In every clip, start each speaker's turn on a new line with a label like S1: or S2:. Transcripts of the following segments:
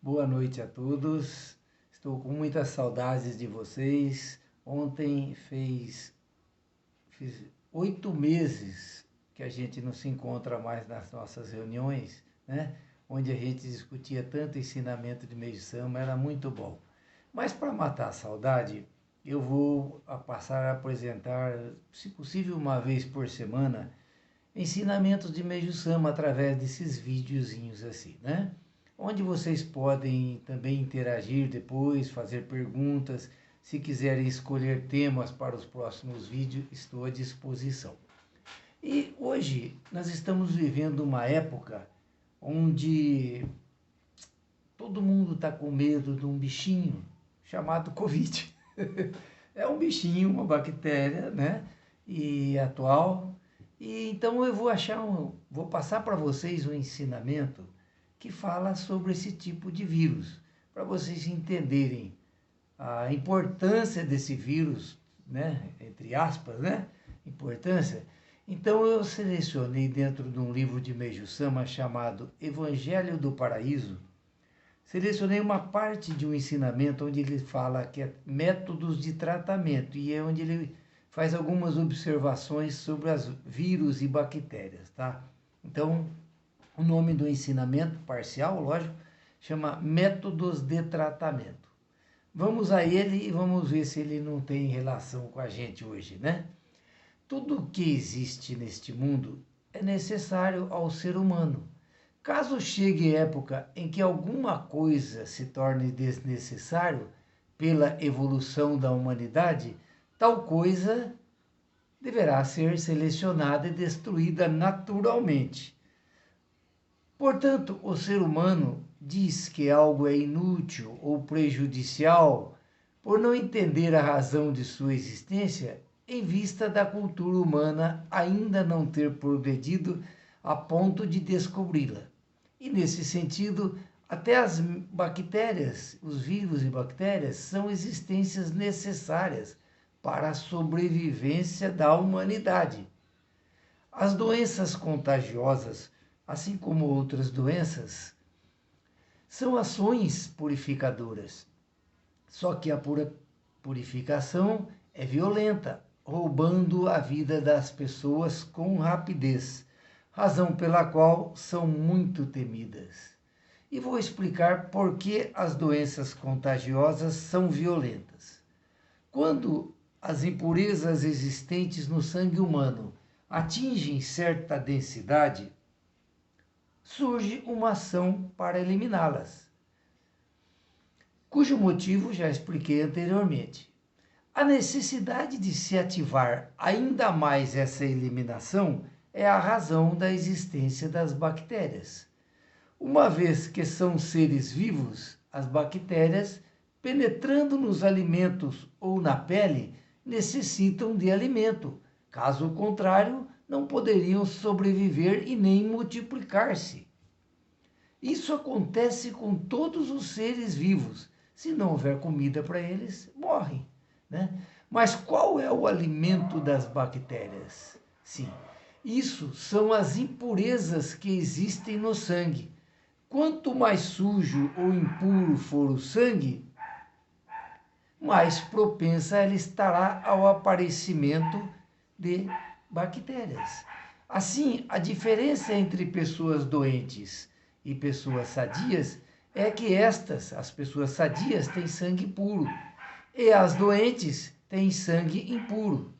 S1: Boa noite a todos. Estou com muitas saudades de vocês. Ontem fiz 8 meses que a gente não se encontra mais nas nossas reuniões, né? Onde a gente discutia tanto ensinamento de Meiji Sama, era muito bom. Mas para matar a saudade, eu vou passar a apresentar, se possível uma vez por semana, ensinamentos de Meiji Sama através desses videozinhos assim, né? Onde vocês podem também interagir depois, fazer perguntas. Se quiserem escolher temas para os próximos vídeos, estou à disposição. E hoje nós estamos vivendo uma época onde todo mundo está com medo de um bichinho chamado Covid. É um bichinho, uma bactéria, né? E atual. E então eu vou passar para vocês um ensinamento que fala sobre esse tipo de vírus, para vocês entenderem a importância desse vírus, né? Entre aspas, né? Importância. Então eu selecionei dentro de um livro de Meiji Sama chamado Evangelho do Paraíso, selecionei uma parte de um ensinamento onde ele fala que é métodos de tratamento e é onde ele faz algumas observações sobre os vírus e bactérias, tá? Então, o nome do ensinamento parcial, lógico, chama Métodos de Tratamento. Vamos a ele e vamos ver se ele não tem relação com a gente hoje, né? Tudo que existe neste mundo é necessário ao ser humano. Caso chegue época em que alguma coisa se torne desnecessário pela evolução da humanidade, tal coisa deverá ser selecionada e destruída naturalmente. Portanto, o ser humano diz que algo é inútil ou prejudicial por não entender a razão de sua existência em vista da cultura humana ainda não ter progredido a ponto de descobri-la. E nesse sentido, até as bactérias, os vírus e bactérias, são existências necessárias para a sobrevivência da humanidade. As doenças contagiosas, assim como outras doenças, são ações purificadoras. Só que a purificação é violenta, roubando a vida das pessoas com rapidez, razão pela qual são muito temidas. E vou explicar por que as doenças contagiosas são violentas. Quando as impurezas existentes no sangue humano atingem certa densidade, surge uma ação para eliminá-las, cujo motivo já expliquei anteriormente. A necessidade de se ativar ainda mais essa eliminação é a razão da existência das bactérias. Uma vez que são seres vivos, as bactérias, penetrando nos alimentos ou na pele, necessitam de alimento. Caso contrário, não poderiam sobreviver e nem multiplicar-se. Isso acontece com todos os seres vivos. Se não houver comida para eles, morrem, né? Mas qual é o alimento das bactérias? Sim, isso são as impurezas que existem no sangue. Quanto mais sujo ou impuro for o sangue, mais propensa ela estará ao aparecimento de bactérias. Assim, a diferença entre pessoas doentes e pessoas sadias é que as pessoas sadias, têm sangue puro e as doentes têm sangue impuro.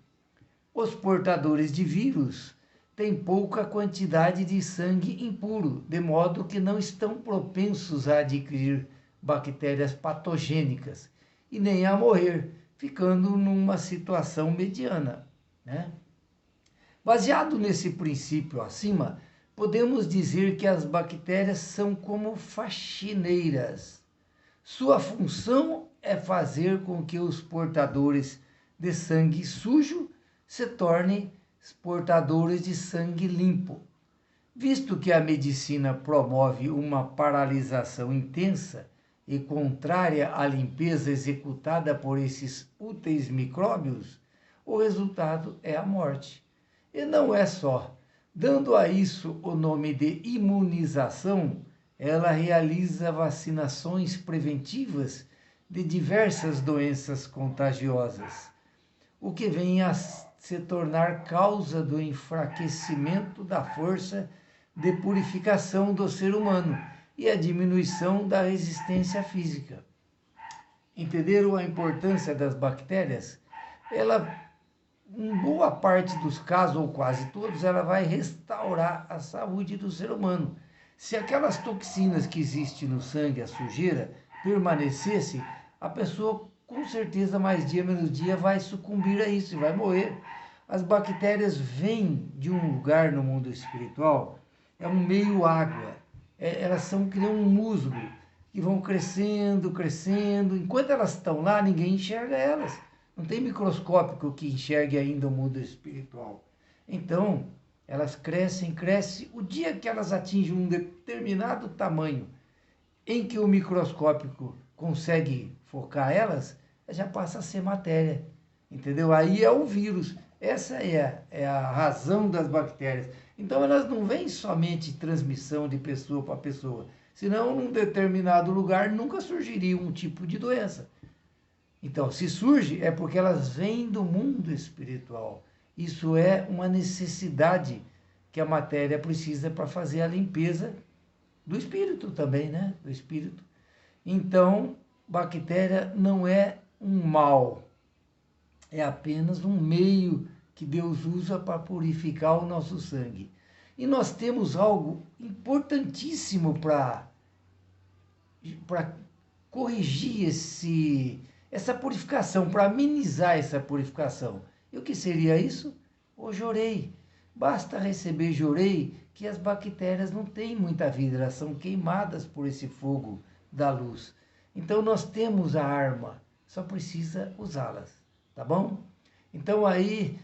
S1: Os portadores de vírus têm pouca quantidade de sangue impuro, de modo que não estão propensos a adquirir bactérias patogênicas e nem a morrer, ficando numa situação mediana, né? Baseado nesse princípio acima, podemos dizer que as bactérias são como faxineiras. Sua função é fazer com que os portadores de sangue sujo se tornem portadores de sangue limpo. Visto que a medicina promove uma paralisação intensa e contrária à limpeza executada por esses úteis micróbios, o resultado é a morte. E não é só. Dando a isso o nome de imunização, ela realiza vacinações preventivas de diversas doenças contagiosas, o que vem a se tornar causa do enfraquecimento da força de purificação do ser humano e a diminuição da resistência física. Entenderam a importância das bactérias? Ela, em boa parte dos casos, ou quase todos, ela vai restaurar a saúde do ser humano. Se aquelas toxinas que existem no sangue, a sujeira, permanecesse, a pessoa com certeza mais dia menos dia vai sucumbir a isso e vai morrer. As bactérias vêm de um lugar no mundo espiritual, é um meio água. Elas criam um musgo que vão crescendo, crescendo. Enquanto elas estão lá, ninguém enxerga elas. Não tem microscópio que enxergue ainda o mundo espiritual. Então, elas crescem, crescem. O dia que elas atingem um determinado tamanho em que o microscópio consegue focar elas, já passa a ser matéria. Entendeu? Aí é o vírus. Essa é a razão das bactérias. Então, elas não vêm somente transmissão de pessoa para pessoa. Senão, num determinado lugar, nunca surgiria um tipo de doença. Então, se surge, é porque elas vêm do mundo espiritual. Isso é uma necessidade que a matéria precisa para fazer a limpeza do espírito também, né? Do espírito. Então, bactéria não é um mal, é apenas um meio que Deus usa para purificar o nosso sangue. E nós temos algo importantíssimo para corrigir essa purificação, para amenizar essa purificação. E o que seria isso? O jorei. Basta receber jorei que as bactérias não têm muita vida, elas são queimadas por esse fogo da luz. Então nós temos a arma, só precisa usá-las, tá bom? Então aí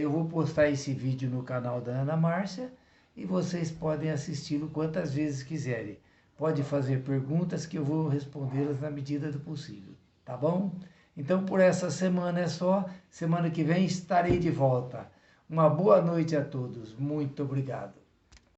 S1: eu vou postar esse vídeo no canal da Ana Márcia e vocês podem assisti-lo quantas vezes quiserem. Pode fazer perguntas que eu vou respondê-las na medida do possível, tá bom? Então por essa semana é só, semana que vem estarei de volta. Uma boa noite a todos, muito obrigado.